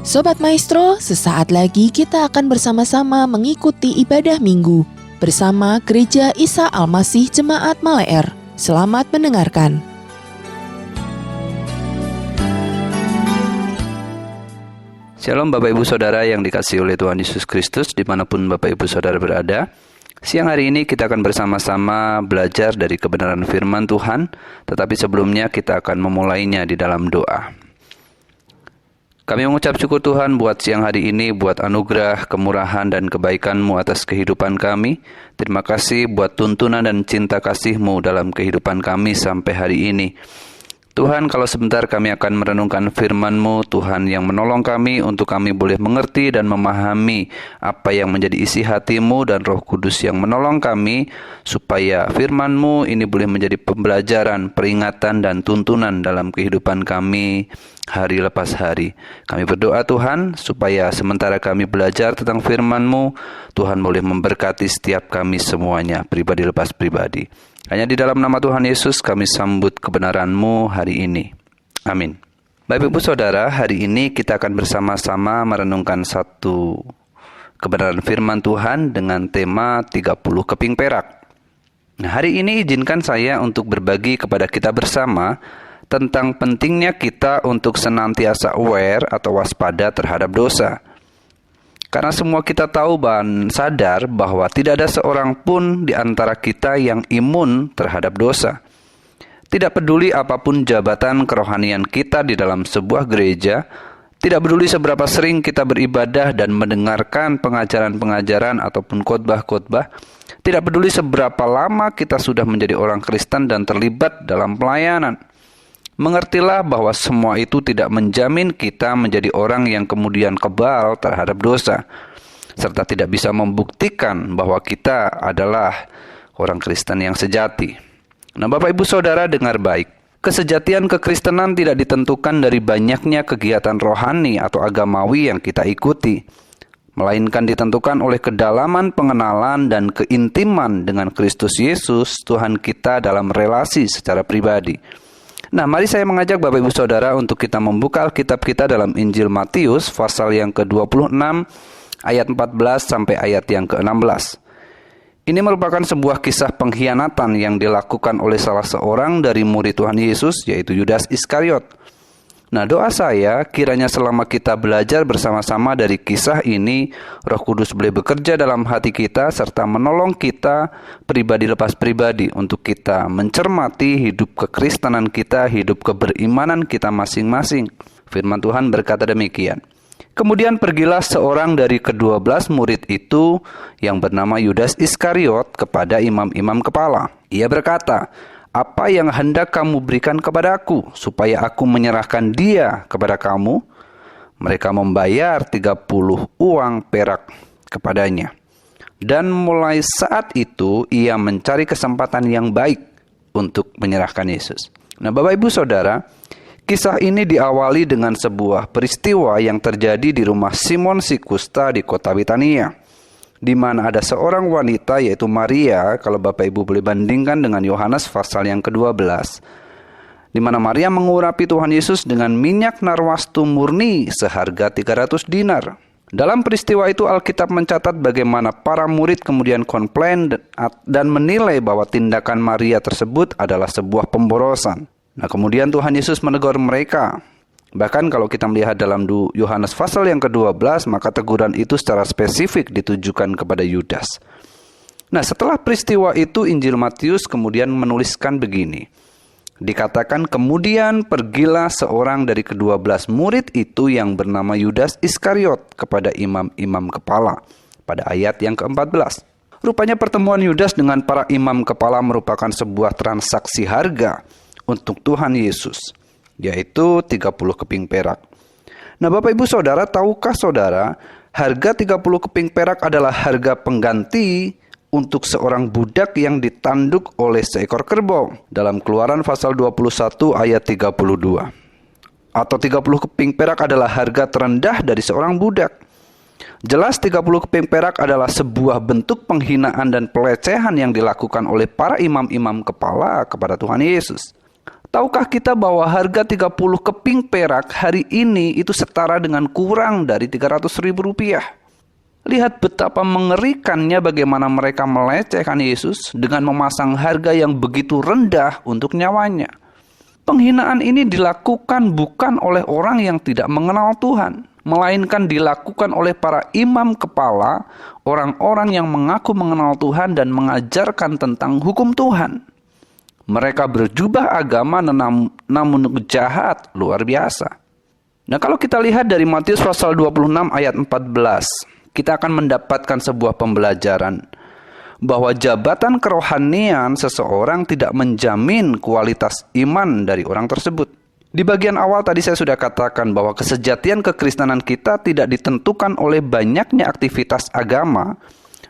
Sobat Maestro, sesaat lagi kita akan bersama-sama mengikuti ibadah minggu bersama Gereja Isa Al-Masih Jemaat Maleer. Selamat mendengarkan. Shalom Bapak Ibu Saudara yang dikasihi oleh Tuhan Yesus Kristus dimanapun Bapak Ibu Saudara berada. Siang hari ini kita akan bersama-sama belajar dari kebenaran firman Tuhan, tetapi sebelumnya kita akan memulainya di dalam doa. Kami mengucap syukur Tuhan buat siang hari ini, buat anugerah, kemurahan, dan kebaikan-Mu atas kehidupan kami. Terima kasih buat tuntunan dan cinta kasih-Mu dalam kehidupan kami sampai hari ini. Tuhan, kalau sebentar kami akan merenungkan firman-Mu, Tuhan yang menolong kami untuk kami boleh mengerti dan memahami apa yang menjadi isi hati-Mu dan Roh Kudus yang menolong kami, supaya firman-Mu ini boleh menjadi pembelajaran, peringatan, dan tuntunan dalam kehidupan kami hari lepas hari. Kami berdoa Tuhan, supaya sementara kami belajar tentang firman-Mu, Tuhan boleh memberkati setiap kami semuanya, pribadi lepas pribadi. Hanya di dalam nama Tuhan Yesus kami sambut kebenaran-Mu hari ini. Amin. Bapak Ibu Saudara, hari ini kita akan bersama-sama merenungkan satu kebenaran firman Tuhan dengan tema 30 keping perak. Nah, hari ini izinkan saya untuk berbagi kepada kita bersama tentang pentingnya kita untuk senantiasa aware atau waspada terhadap dosa. Karena semua kita tahu dan sadar bahwa tidak ada seorang pun di antara kita yang imun terhadap dosa. Tidak peduli apapun jabatan kerohanian kita di dalam sebuah gereja, tidak peduli seberapa sering kita beribadah dan mendengarkan pengajaran-pengajaran ataupun khotbah-khotbah, tidak peduli seberapa lama kita sudah menjadi orang Kristen dan terlibat dalam pelayanan. Mengertilah bahwa semua itu tidak menjamin kita menjadi orang yang kemudian kebal terhadap dosa, serta tidak bisa membuktikan bahwa kita adalah orang Kristen yang sejati. Nah, Bapak Ibu Saudara dengar baik. Kesejatian kekristenan tidak ditentukan dari banyaknya kegiatan rohani atau agamawi yang kita ikuti, melainkan ditentukan oleh kedalaman pengenalan dan keintiman dengan Kristus Yesus, Tuhan kita dalam relasi secara pribadi. Nah, mari saya mengajak Bapak Ibu Saudara untuk kita membuka Alkitab kita dalam Injil Matius pasal yang ke-26 ayat 14 sampai ayat yang ke-16. Ini merupakan sebuah kisah pengkhianatan yang dilakukan oleh salah seorang dari murid Tuhan Yesus, yaitu Yudas Iskariot. Nah, doa saya kiranya selama kita belajar bersama-sama dari kisah ini, Roh Kudus boleh bekerja dalam hati kita serta menolong kita pribadi lepas pribadi untuk kita mencermati hidup kekristenan kita, hidup keberimanan kita masing-masing. Firman Tuhan berkata demikian. Kemudian pergilah seorang dari ke-12 murid itu yang bernama Yudas Iskariot kepada imam-imam kepala. Ia berkata, "Apa yang hendak kamu berikan kepadaku, supaya aku menyerahkan dia kepada kamu?" Mereka membayar 30 uang perak kepadanya. Dan mulai saat itu ia mencari kesempatan yang baik untuk menyerahkan Yesus. Nah, Bapak Ibu Saudara, kisah ini diawali dengan sebuah peristiwa yang terjadi di rumah Simon si Kusta di kota Bitania, di mana ada seorang wanita yaitu Maria, kalau Bapak Ibu boleh bandingkan dengan Yohanes pasal yang ke-12, di mana Maria mengurapi Tuhan Yesus dengan minyak narwastu murni seharga 300 dinar. Dalam peristiwa itu Alkitab mencatat bagaimana para murid kemudian komplain dan menilai bahwa tindakan Maria tersebut adalah sebuah pemborosan. Nah, kemudian Tuhan Yesus menegur mereka. Bahkan kalau kita melihat dalam Yohanes pasal yang ke-12, maka teguran itu secara spesifik ditujukan kepada Yudas. Nah, setelah peristiwa itu Injil Matius kemudian menuliskan begini. Dikatakan kemudian pergilah seorang dari ke-12 murid itu yang bernama Yudas Iskariot kepada imam-imam kepala. Pada ayat yang ke-14. Rupanya pertemuan Yudas dengan para imam kepala merupakan sebuah transaksi harga untuk Tuhan Yesus, yaitu 30 keping perak. Nah, Bapak Ibu Saudara, tahukah Saudara, harga 30 keping perak adalah harga pengganti untuk seorang budak yang ditanduk oleh seekor kerbau. Dalam Keluaran pasal 21 ayat 32. Atau 30 keping perak adalah harga terendah dari seorang budak. Jelas 30 keping perak adalah sebuah bentuk penghinaan dan pelecehan yang dilakukan oleh para imam-imam kepala kepada Tuhan Yesus. Tahukah kita bahwa harga 30 keping perak hari ini itu setara dengan kurang dari 300.000 rupiah? Lihat betapa mengerikannya bagaimana mereka melecehkan Yesus dengan memasang harga yang begitu rendah untuk nyawanya. Penghinaan ini dilakukan bukan oleh orang yang tidak mengenal Tuhan, melainkan dilakukan oleh para imam kepala, orang-orang yang mengaku mengenal Tuhan dan mengajarkan tentang hukum Tuhan. Mereka berjubah agama namun jahat luar biasa. Nah, kalau kita lihat dari Matius pasal 26 ayat 14, kita akan mendapatkan sebuah pembelajaran bahwa jabatan kerohanian seseorang tidak menjamin kualitas iman dari orang tersebut. Di bagian awal tadi saya sudah katakan bahwa kesejatian kekristenan kita tidak ditentukan oleh banyaknya aktivitas agama,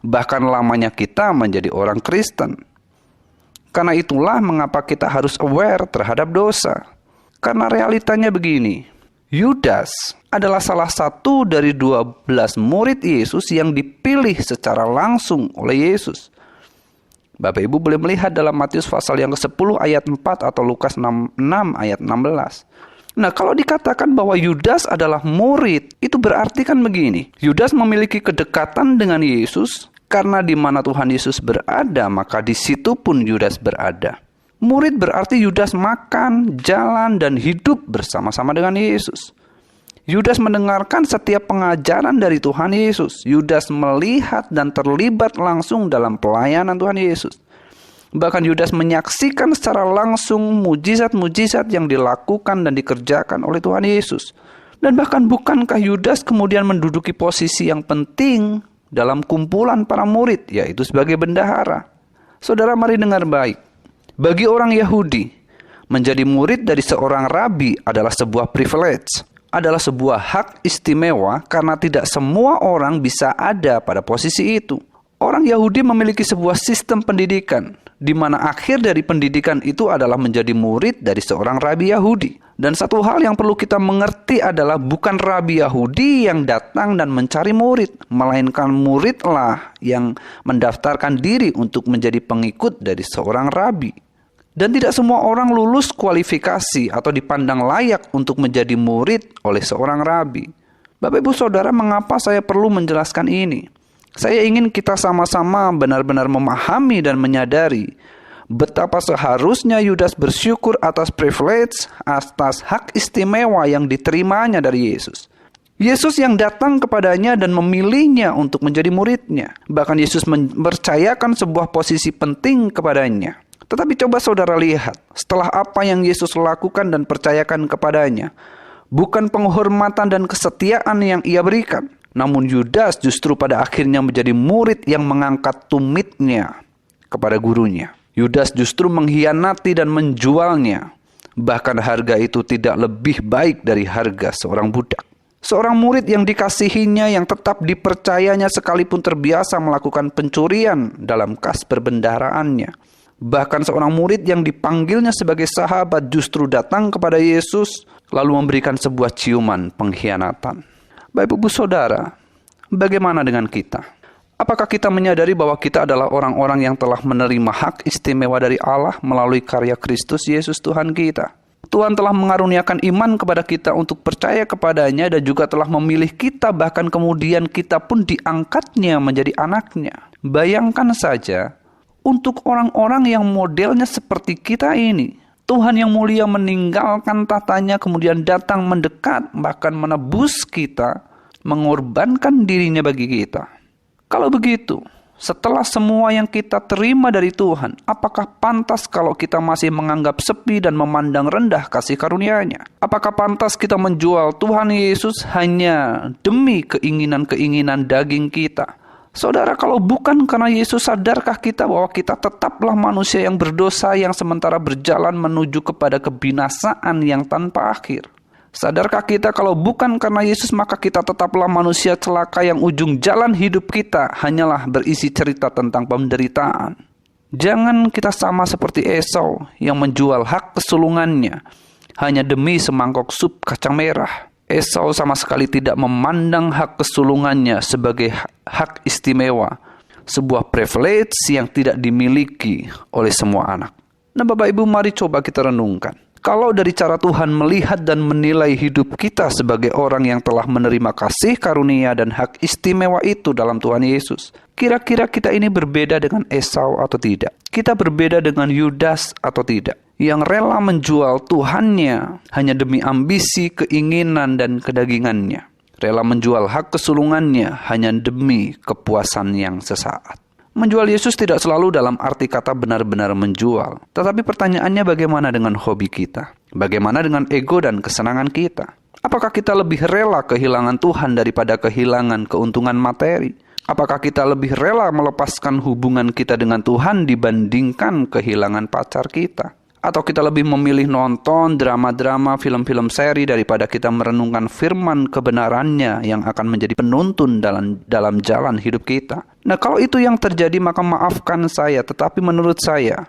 bahkan lamanya kita menjadi orang Kristen. Karena itulah mengapa kita harus aware terhadap dosa. Karena realitanya begini, Yudas adalah salah satu dari 12 murid Yesus yang dipilih secara langsung oleh Yesus. Bapak Ibu boleh melihat dalam Matius pasal yang ke-10 ayat 4 atau Lukas 6 ayat 16. Nah, kalau dikatakan bahwa Yudas adalah murid, itu berarti kan begini. Yudas memiliki kedekatan dengan Yesus karena di mana Tuhan Yesus berada, maka di situ pun Yudas berada. Murid berarti Yudas makan, jalan, dan hidup bersama-sama dengan Yesus. Yudas mendengarkan setiap pengajaran dari Tuhan Yesus. Yudas melihat dan terlibat langsung dalam pelayanan Tuhan Yesus. Bahkan Yudas menyaksikan secara langsung mujizat-mujizat yang dilakukan dan dikerjakan oleh Tuhan Yesus. Dan bahkan bukankah Yudas kemudian menduduki posisi yang penting dalam kumpulan para murid, yaitu sebagai bendahara. Saudara, mari dengar baik. Bagi orang Yahudi, menjadi murid dari seorang rabi adalah sebuah privilege, adalah sebuah hak istimewa karena tidak semua orang bisa ada pada posisi itu. Orang Yahudi memiliki sebuah sistem pendidikan, di mana akhir dari pendidikan itu adalah menjadi murid dari seorang rabi Yahudi. Dan satu hal yang perlu kita mengerti adalah bukan rabi Yahudi yang datang dan mencari murid, melainkan muridlah yang mendaftarkan diri untuk menjadi pengikut dari seorang rabi. Dan tidak semua orang lulus kualifikasi atau dipandang layak untuk menjadi murid oleh seorang rabi. Bapak Ibu Saudara, mengapa saya perlu menjelaskan ini? Saya ingin kita sama-sama benar-benar memahami dan menyadari betapa seharusnya Yudas bersyukur atas privilege, atas hak istimewa yang diterimanya dari Yesus. Yesus yang datang kepadanya dan memilihnya untuk menjadi muridnya. Bahkan Yesus mempercayakan sebuah posisi penting kepadanya. Tetapi coba saudara lihat, setelah apa yang Yesus lakukan dan percayakan kepadanya, bukan penghormatan dan kesetiaan yang ia berikan, namun Yudas justru pada akhirnya menjadi murid yang mengangkat tumitnya kepada gurunya. Yudas justru mengkhianati dan menjualnya. Bahkan harga itu tidak lebih baik dari harga seorang budak. Seorang murid yang dikasihinya, yang tetap dipercayanya sekalipun terbiasa melakukan pencurian dalam kas perbendaharaannya. Bahkan seorang murid yang dipanggilnya sebagai sahabat justru datang kepada Yesus lalu memberikan sebuah ciuman pengkhianatan. Bapak Ibu Saudara, bagaimana dengan kita? Apakah kita menyadari bahwa kita adalah orang-orang yang telah menerima hak istimewa dari Allah melalui karya Kristus Yesus Tuhan kita? Tuhan telah mengaruniakan iman kepada kita untuk percaya kepadanya dan juga telah memilih kita, bahkan kemudian kita pun diangkatnya menjadi anaknya. Bayangkan saja, untuk orang-orang yang modelnya seperti kita ini, Tuhan yang mulia meninggalkan tatanya kemudian datang mendekat, bahkan menebus kita, mengorbankan dirinya bagi kita. Kalau begitu, setelah semua yang kita terima dari Tuhan, apakah pantas kalau kita masih menganggap sepi dan memandang rendah kasih karunia-Nya? Apakah pantas kita menjual Tuhan Yesus hanya demi keinginan-keinginan daging kita? Saudara, kalau bukan karena Yesus, sadarkah kita bahwa kita tetaplah manusia yang berdosa yang sementara berjalan menuju kepada kebinasaan yang tanpa akhir? Sadarkah kita kalau bukan karena Yesus maka kita tetaplah manusia celaka yang ujung jalan hidup kita hanyalah berisi cerita tentang penderitaan? Jangan kita sama seperti Esau yang menjual hak kesulungannya hanya demi semangkok sup kacang merah. Esau sama sekali tidak memandang hak kesulungannya sebagai hak istimewa, sebuah privilege yang tidak dimiliki oleh semua anak. Nah Bapak Ibu, mari coba kita renungkan. Kalau dari cara Tuhan melihat dan menilai hidup kita sebagai orang yang telah menerima kasih karunia dan hak istimewa itu dalam Tuhan Yesus, kira-kira kita ini berbeda dengan Esau atau tidak? Kita berbeda dengan Yudas atau tidak? Yang rela menjual Tuhannya hanya demi ambisi, keinginan, dan kedagingannya. Rela menjual hak kesulungannya hanya demi kepuasan yang sesaat. Menjual Yesus tidak selalu dalam arti kata benar-benar menjual. Tetapi pertanyaannya, bagaimana dengan hobi kita? Bagaimana dengan ego dan kesenangan kita? Apakah kita lebih rela kehilangan Tuhan daripada kehilangan keuntungan materi? Apakah kita lebih rela melepaskan hubungan kita dengan Tuhan dibandingkan kehilangan pacar kita? Atau kita lebih memilih nonton drama-drama, film-film seri daripada kita merenungkan firman kebenarannya yang akan menjadi penuntun dalam jalan hidup kita? Nah, kalau itu yang terjadi, maka maafkan saya, tetapi menurut saya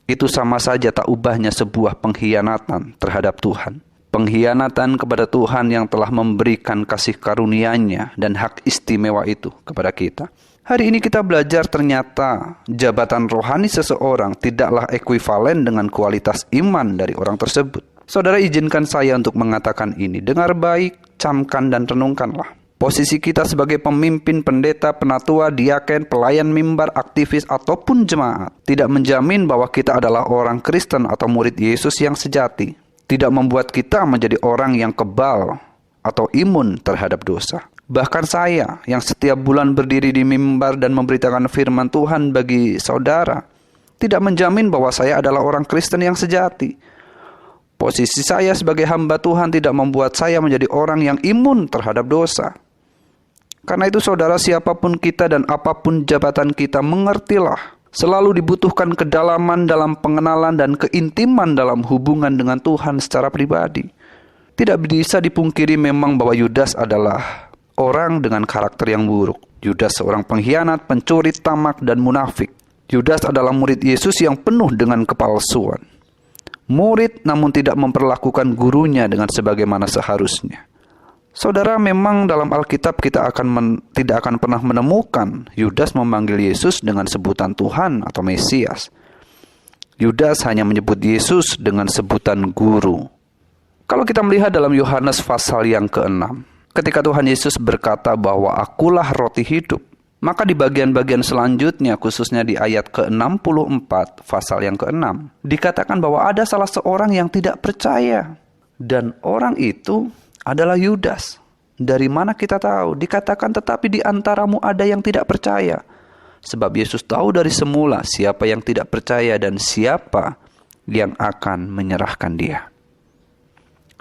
itu sama saja tak ubahnya sebuah pengkhianatan terhadap Tuhan. Pengkhianatan kepada Tuhan yang telah memberikan kasih karunia-Nya dan hak istimewa itu kepada kita. Hari ini kita belajar ternyata jabatan rohani seseorang tidaklah ekuivalen dengan kualitas iman dari orang tersebut. Saudara, izinkan saya untuk mengatakan ini. Dengar baik, camkan dan renungkanlah. Posisi kita sebagai pemimpin, pendeta, penatua, diaken, pelayan mimbar, aktivis, ataupun jemaat tidak menjamin bahwa kita adalah orang Kristen atau murid Yesus yang sejati. Tidak membuat kita menjadi orang yang kebal atau imun terhadap dosa. Bahkan saya yang setiap bulan berdiri di mimbar dan memberitakan firman Tuhan bagi saudara, tidak menjamin bahwa saya adalah orang Kristen yang sejati. Posisi saya sebagai hamba Tuhan tidak membuat saya menjadi orang yang imun terhadap dosa. Karena itu saudara, siapapun kita dan apapun jabatan kita, mengertilah, selalu dibutuhkan kedalaman dalam pengenalan dan keintiman dalam hubungan dengan Tuhan secara pribadi. Tidak bisa dipungkiri memang bahwa Yudas adalah orang dengan karakter yang buruk. Yudas seorang pengkhianat, pencuri, tamak, dan munafik. Yudas adalah murid Yesus yang penuh dengan kepalsuan. Murid namun tidak memperlakukan gurunya dengan sebagaimana seharusnya. Saudara, memang dalam Alkitab kita tidak akan pernah menemukan Yudas memanggil Yesus dengan sebutan Tuhan atau Mesias. Yudas hanya menyebut Yesus dengan sebutan guru. Kalau kita melihat dalam Yohanes pasal yang ke-6, ketika Tuhan Yesus berkata bahwa akulah roti hidup, maka di bagian-bagian selanjutnya, khususnya di ayat ke-64 pasal yang ke-6, dikatakan bahwa ada salah seorang yang tidak percaya. Dan orang itu adalah Yudas. Dari mana kita tahu? Dikatakan, tetapi di antaramu ada yang tidak percaya. Sebab Yesus tahu dari semula siapa yang tidak percaya dan siapa yang akan menyerahkan dia.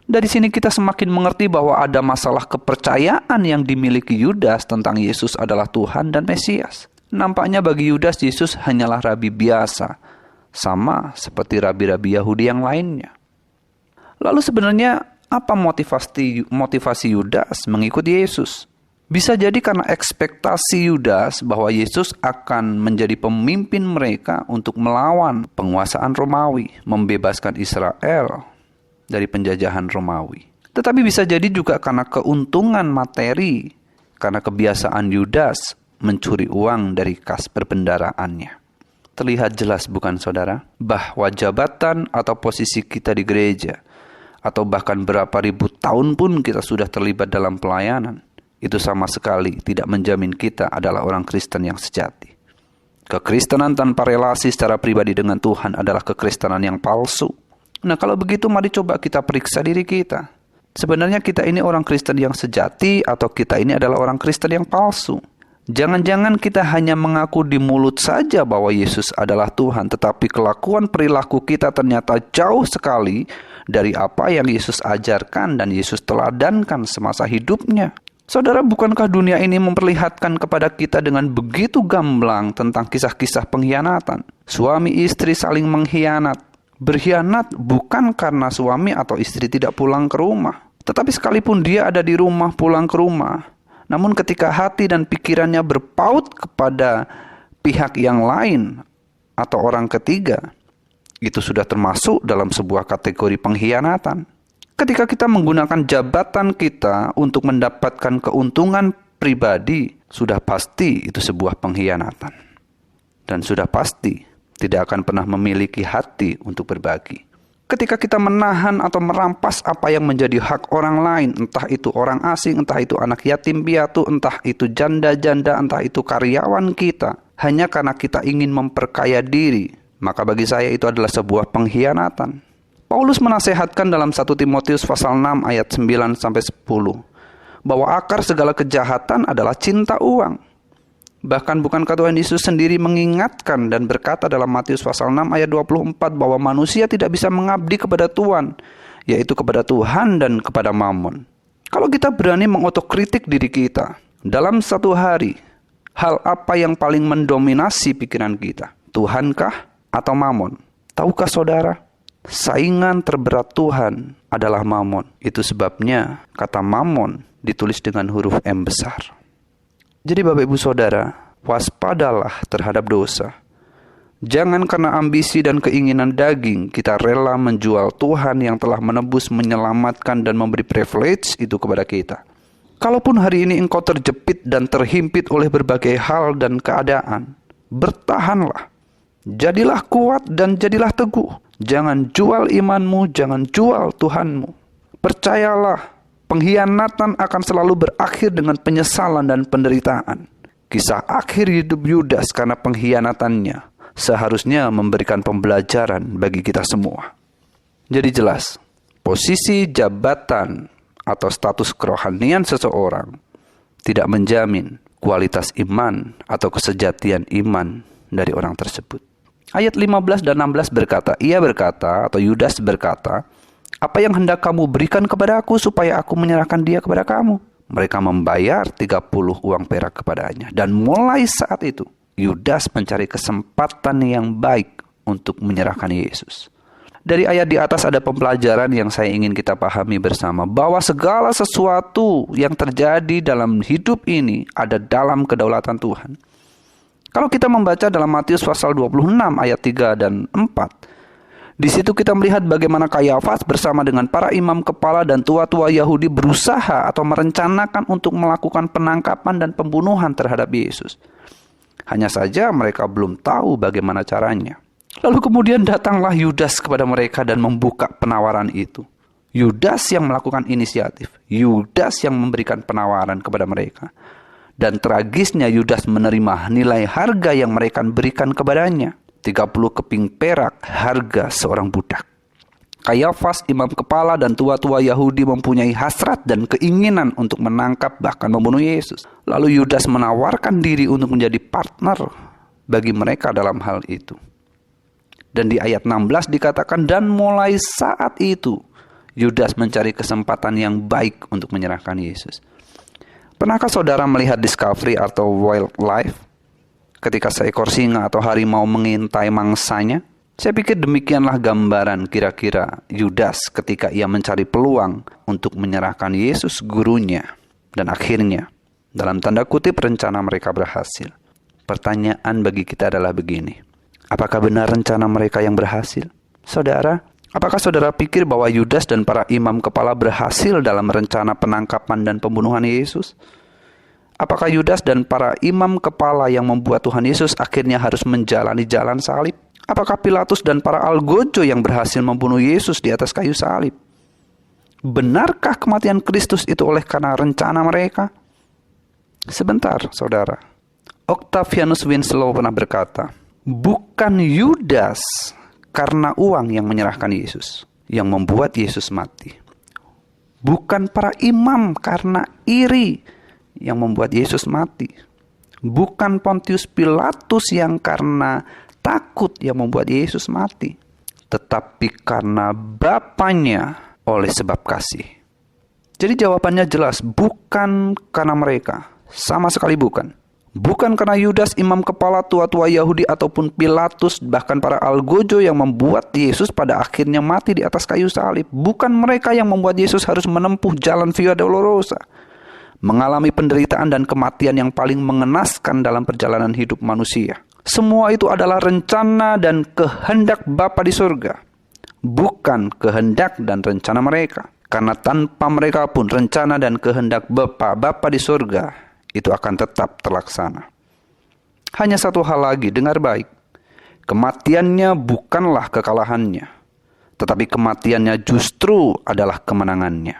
Dari sini kita semakin mengerti bahwa ada masalah kepercayaan yang dimiliki Yudas tentang Yesus adalah Tuhan dan Mesias. Nampaknya bagi Yudas, Yesus hanyalah rabi biasa, sama seperti rabi-rabi Yahudi yang lainnya. Lalu sebenarnya apa motivasi Yudas mengikuti Yesus? Bisa jadi karena ekspektasi Yudas bahwa Yesus akan menjadi pemimpin mereka untuk melawan penguasaan Romawi, membebaskan Israel dari penjajahan Romawi. Tetapi bisa jadi juga karena keuntungan materi, karena kebiasaan Yudas mencuri uang dari kas perbendaraannya. Terlihat jelas bukan saudara, bahwa jabatan atau posisi kita di gereja, atau bahkan berapa ribu tahun pun kita sudah terlibat dalam pelayanan, itu sama sekali tidak menjamin kita adalah orang Kristen yang sejati. Kekristenan tanpa relasi secara pribadi dengan Tuhan adalah kekristenan yang palsu. Nah, kalau begitu mari coba kita periksa diri kita. Sebenarnya kita ini orang Kristen yang sejati atau kita ini adalah orang Kristen yang palsu? Jangan-jangan kita hanya mengaku di mulut saja bahwa Yesus adalah Tuhan, tetapi kelakuan perilaku kita ternyata jauh sekali dari apa yang Yesus ajarkan dan Yesus teladankan semasa hidupnya. Saudara, bukankah dunia ini memperlihatkan kepada kita dengan begitu gamblang tentang kisah-kisah pengkhianatan? Suami istri saling mengkhianat. Berkhianat bukan karena suami atau istri tidak pulang ke rumah, tetapi sekalipun dia ada di rumah, pulang ke rumah, namun ketika hati dan pikirannya berpaut kepada pihak yang lain atau orang ketiga, itu sudah termasuk dalam sebuah kategori pengkhianatan. Ketika kita menggunakan jabatan kita untuk mendapatkan keuntungan pribadi, sudah pasti itu sebuah pengkhianatan. Dan sudah pasti tidak akan pernah memiliki hati untuk berbagi. Ketika kita menahan atau merampas apa yang menjadi hak orang lain, entah itu orang asing, entah itu anak yatim piatu, entah itu janda-janda, entah itu karyawan kita, hanya karena kita ingin memperkaya diri, maka bagi saya itu adalah sebuah pengkhianatan. Paulus menasehatkan dalam 1 Timotius pasal 6 ayat 9-10 bahwa akar segala kejahatan adalah cinta uang. Bahkan bukankah Tuhan Yesus sendiri mengingatkan dan berkata dalam Matius pasal 6 ayat 24 bahwa manusia tidak bisa mengabdi kepada Tuhan, yaitu kepada Tuhan dan kepada Mammon. Kalau kita berani mengotokritik diri kita, dalam satu hari, hal apa yang paling mendominasi pikiran kita? Tuhankah atau Mammon? Tahukah saudara, saingan terberat Tuhan adalah Mammon. Itu sebabnya kata Mammon ditulis dengan huruf M besar. Jadi Bapak Ibu Saudara, waspadalah terhadap dosa. Jangan karena ambisi dan keinginan daging kita rela menjual Tuhan yang telah menebus, menyelamatkan dan memberi privilege itu kepada kita. Kalaupun hari ini engkau terjepit dan terhimpit oleh berbagai hal dan keadaan, bertahanlah. Jadilah kuat dan jadilah teguh. Jangan jual imanmu, jangan jual Tuhanmu. Percayalah, pengkhianatan akan selalu berakhir dengan penyesalan dan penderitaan. Kisah akhir hidup Yudas karena pengkhianatannya seharusnya memberikan pembelajaran bagi kita semua. Jadi jelas, posisi jabatan atau status kerohanian seseorang tidak menjamin kualitas iman atau kesejatian iman dari orang tersebut. Ayat 15 dan 16 berkata, Yudas berkata, "Apa yang hendak kamu berikan kepada aku supaya aku menyerahkan dia kepada kamu?" Mereka membayar 30 uang perak kepadanya. Dan mulai saat itu, Yudas mencari kesempatan yang baik untuk menyerahkan Yesus. Dari ayat di atas ada pembelajaran yang saya ingin kita pahami bersama, bahwa segala sesuatu yang terjadi dalam hidup ini ada dalam kedaulatan Tuhan. Kalau kita membaca dalam Matius pasal 26 ayat 3 dan 4, di situ kita melihat bagaimana Kayafas bersama dengan para imam kepala dan tua-tua Yahudi berusaha atau merencanakan untuk melakukan penangkapan dan pembunuhan terhadap Yesus. Hanya saja mereka belum tahu bagaimana caranya. Lalu kemudian datanglah Yudas kepada mereka dan membuka penawaran itu. Yudas yang melakukan inisiatif. Yudas yang memberikan penawaran kepada mereka. Dan tragisnya Yudas menerima nilai harga yang mereka berikan kepadanya. 30 keping perak harga seorang budak. Kayafas, imam kepala dan tua-tua Yahudi mempunyai hasrat dan keinginan untuk menangkap bahkan membunuh Yesus. Lalu Yudas menawarkan diri untuk menjadi partner bagi mereka dalam hal itu. Dan di ayat 16 dikatakan, dan mulai saat itu Yudas mencari kesempatan yang baik untuk menyerahkan Yesus. Pernahkah saudara melihat Discovery atau Wildlife? Ketika seekor singa atau harimau mengintai mangsanya, saya pikir demikianlah gambaran kira-kira Yudas ketika ia mencari peluang untuk menyerahkan Yesus gurunya. Dan akhirnya, dalam tanda kutip, rencana mereka berhasil. Pertanyaan bagi kita adalah begini, apakah benar rencana mereka yang berhasil? Saudara, apakah saudara pikir bahwa Yudas dan para imam kepala berhasil dalam rencana penangkapan dan pembunuhan Yesus? Apakah Yudas dan para imam kepala yang membuat Tuhan Yesus akhirnya harus menjalani jalan salib? Apakah Pilatus dan para algojo yang berhasil membunuh Yesus di atas kayu salib? Benarkah kematian Kristus itu oleh karena rencana mereka? Sebentar, saudara. Octavianus Winslow pernah berkata, bukan Yudas karena uang yang menyerahkan Yesus, yang membuat Yesus mati. Bukan para imam karena iri yang membuat Yesus mati. Bukan Pontius Pilatus yang karena takut yang membuat Yesus mati. Tetapi karena Bapanya oleh sebab kasih. Jadi jawabannya jelas, bukan karena mereka. Sama sekali bukan. Bukan karena Yudas, imam kepala, tua-tua Yahudi, ataupun Pilatus, bahkan para algojo yang membuat Yesus pada akhirnya mati di atas kayu salib. Bukan mereka yang membuat Yesus harus menempuh jalan Via Dolorosa, mengalami penderitaan dan kematian yang paling mengenaskan dalam perjalanan hidup manusia. Semua itu adalah rencana dan kehendak Bapa di surga, bukan kehendak dan rencana mereka. Karena tanpa mereka pun rencana dan kehendak Bapa di surga itu akan tetap terlaksana. Hanya satu hal lagi, dengar baik. Kematiannya bukanlah kekalahannya. tetapi kematiannya justru adalah kemenangannya.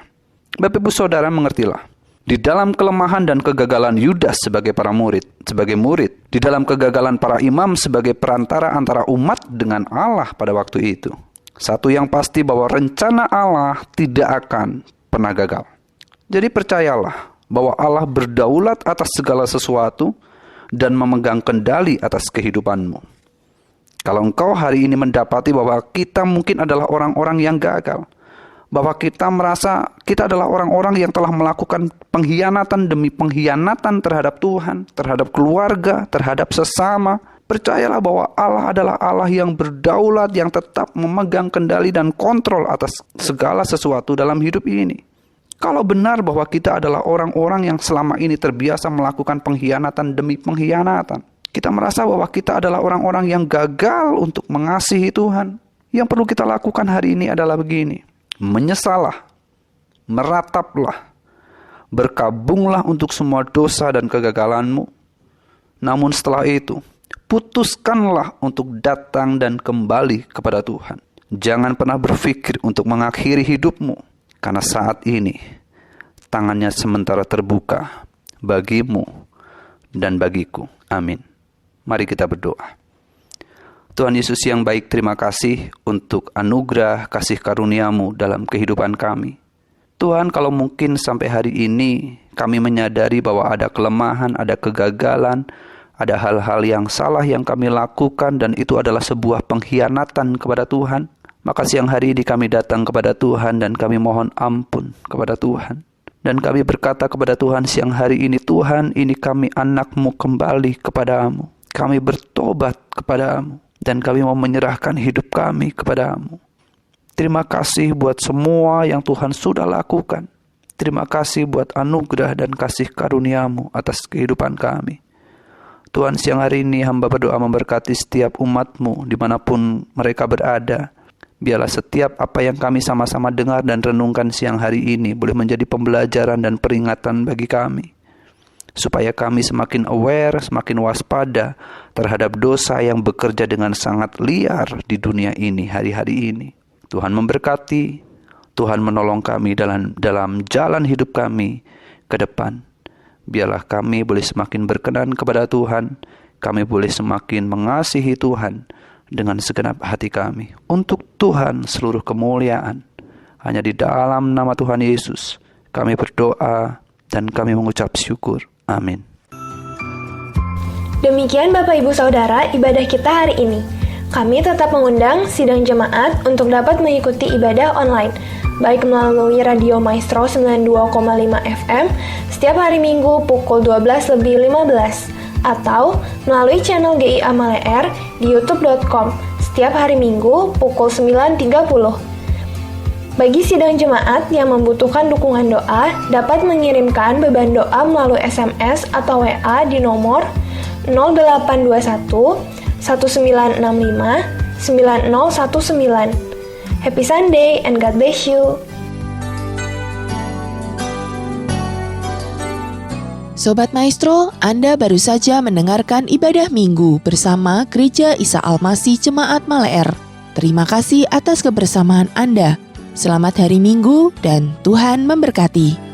Bapak Ibu Saudara, mengertilah. Di dalam kelemahan dan kegagalan Yudas sebagai murid, di dalam kegagalan para imam sebagai perantara antara umat dengan Allah pada waktu itu, satu yang pasti bahwa rencana Allah tidak akan pernah gagal. Jadi percayalah bahwa Allah berdaulat atas segala sesuatu dan memegang kendali atas kehidupanmu. Kalau engkau hari ini mendapati bahwa kita mungkin adalah orang-orang yang gagal, bahwa kita merasa kita adalah orang-orang yang telah melakukan pengkhianatan demi pengkhianatan terhadap Tuhan, terhadap keluarga, terhadap sesama, percayalah bahwa Allah adalah Allah yang berdaulat, yang tetap memegang kendali dan kontrol atas segala sesuatu dalam hidup ini. Kalau benar bahwa kita adalah orang-orang yang selama ini terbiasa melakukan pengkhianatan demi pengkhianatan, kita merasa bahwa kita adalah orang-orang yang gagal untuk mengasihi Tuhan, yang perlu kita lakukan hari ini adalah begini: menyesallah, merataplah, berkabunglah untuk semua dosa dan kegagalanmu. Namun setelah itu, putuskanlah untuk datang dan kembali kepada Tuhan. Jangan pernah berpikir untuk mengakhiri hidupmu, karena saat ini tangannya sementara terbuka bagimu dan bagiku. Amin. Mari kita berdoa. Tuhan Yesus yang baik, terima kasih untuk anugerah kasih karunia-Mu dalam kehidupan kami. Tuhan, kalau mungkin sampai hari ini kami menyadari bahwa ada kelemahan, ada kegagalan, ada hal-hal yang salah yang kami lakukan dan itu adalah sebuah pengkhianatan kepada Tuhan, maka siang hari ini kami datang kepada Tuhan dan kami mohon ampun kepada Tuhan. Dan kami berkata kepada Tuhan siang hari ini, Tuhan, ini kami anak-Mu kembali kepadamu. Kami bertobat kepadamu. Dan kami mau menyerahkan hidup kami kepada-Mu. Terima kasih buat semua yang Tuhan sudah lakukan. Terima kasih buat anugerah dan kasih karunia-Mu atas kehidupan kami. Tuhan, siang hari ini hamba berdoa memberkati setiap umat-Mu dimanapun mereka berada. Biarlah setiap apa yang kami sama-sama dengar dan renungkan siang hari ini boleh menjadi pembelajaran dan peringatan bagi kami. Supaya kami semakin aware, semakin waspada terhadap dosa yang bekerja dengan sangat liar di dunia ini, hari-hari ini. Tuhan memberkati, Tuhan menolong kami dalam jalan hidup kami ke depan. Biarlah kami boleh semakin berkenan kepada Tuhan, kami boleh semakin mengasihi Tuhan dengan segenap hati kami. Untuk Tuhan seluruh kemuliaan, hanya di dalam nama Tuhan Yesus kami berdoa dan kami mengucap syukur. Amin. Demikian Bapak Ibu Saudara ibadah kita hari ini. Kami tetap mengundang sidang jemaat untuk dapat mengikuti ibadah online, baik melalui Radio Maestro 92,5 FM setiap hari Minggu pukul 12:15 atau melalui channel GIA Maleer di youtube.com setiap hari Minggu pukul 9.30. Bagi sidang jemaat yang membutuhkan dukungan doa, dapat mengirimkan beban doa melalui SMS atau WA di nomor 0821 1965 9019. Happy Sunday and God bless you. Sobat Maestro, Anda baru saja mendengarkan ibadah minggu bersama Gereja Isa Almasih Jemaat Maleer. Terima kasih atas kebersamaan Anda. Selamat hari Minggu dan Tuhan memberkati.